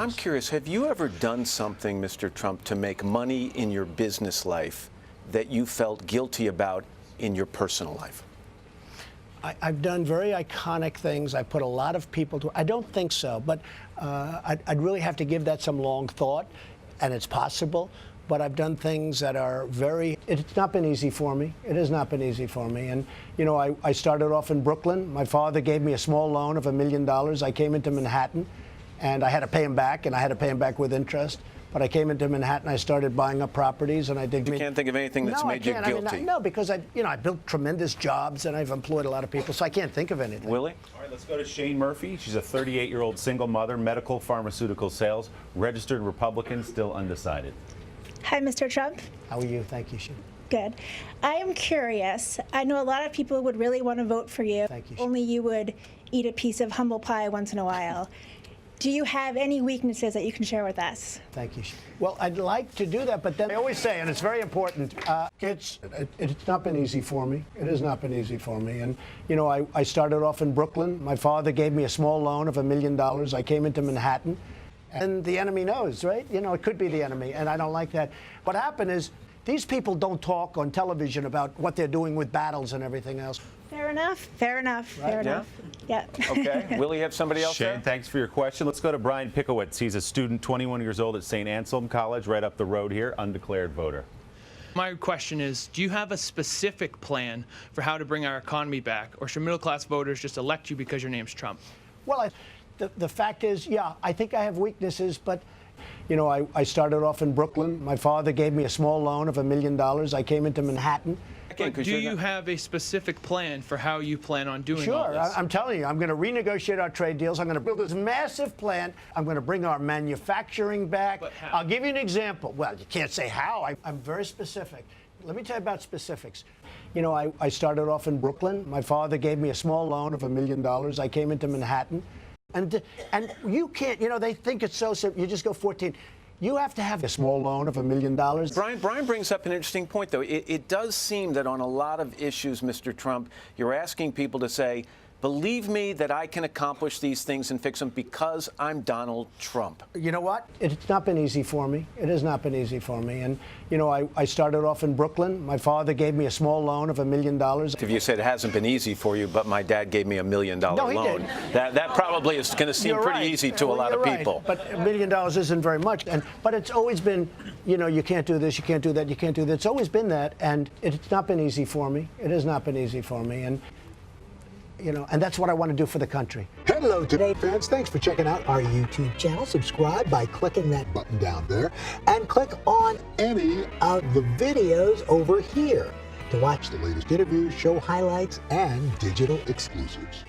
I'm curious, have you ever done something, Mr. Trump, to make money in your business life that you felt guilty about in your personal life? I've done very iconic things. I put a lot of people to. I don't think so, but I'd really have to give that some long thought, and it's possible. But I've done things that are very. It's not been easy for me. It has not been easy for me. And you know, I started off in Brooklyn. My father gave me a small loan of $1 million. I came into Manhattan, and I had to pay him back, and I had to pay him back with interest. But I came into Manhattan, I started buying up properties, and I did. You can't think of anything that's made you guilty? I mean, no, because I built tremendous jobs, and I've employed a lot of people, so I can't think of anything. Willie? All right, let's go to Shane Murphy. She's a 38-year-old single mother, medical pharmaceutical sales, registered Republican, still undecided. Hi, Mr. Trump. How are you? Thank you, Shane. Good. I am curious. I know a lot of people would really want to vote for you. Thank you. Only you would eat a piece of humble pie once in a while. Do you have any weaknesses that you can share with us? Thank you. Well, I'd like to do that, but then I always say, and it's very important, it's not been easy for me. It has not been easy for me. And, you know, I started off in Brooklyn. My father gave me a small loan of $1 million. I came into Manhattan, and the enemy knows, right? You know, it could be the enemy, and I don't like that. What happened is these people don't talk on television about what they're doing with battles and everything else. Fair enough. Fair enough. Right, fair enough. Yeah. Okay. Will you have somebody else Shane, there? thanks for your question. Let's go to Brian Pickowitz. He's a student, 21 years old at St. Anselm College, right up the road here, undeclared voter. My question is, do you have a specific plan for how to bring our economy back, or should middle-class voters just elect you because your name's Trump? Well, the fact is, yeah, I think I have weaknesses, but, you know, I started off in Brooklyn. My father gave me a small loan of $1 million. I came into Manhattan. But do you have a specific plan for how you plan on doing all Sure, this? I'm telling you, I'm going to renegotiate our trade deals. I'm going to build this massive plant. I'm going to bring our manufacturing back. But how? I'll give you an example. Well, you can't say how. I'm very specific. Let me tell you about specifics. You know, I started off in Brooklyn. My father gave me a small loan of $1 million. I came into Manhattan. And you can't, you know, they think it's so simple. You just go 14. You have to have a small loan of $1 million. Brian brings up an interesting point, though. It does seem that on a lot of issues, Mr. Trump, you're asking people to say, believe me that I can accomplish these things and fix them because I'm Donald Trump. You know what? It's not been easy for me. It has not been easy for me. And, you know, I started off in Brooklyn. My father gave me a small loan of $1 million. If you said it hasn't been easy for you, but my dad gave me $1 million No, he loan, didn't. that probably is going to seem You're pretty right. easy to a Well, lot of you're people. Right. But $1 million isn't very much. But it's always been, you know, you can't do this, you can't do that, you can't do that. It's always been that. And it's not been easy for me. It has not been easy for me. And, you know, and that's what I want to do for the country. Hello, Today fans. Thanks for checking out our YouTube channel. Subscribe by clicking that button down there and click on any of the videos over here to watch the latest interviews, show highlights, and digital exclusives.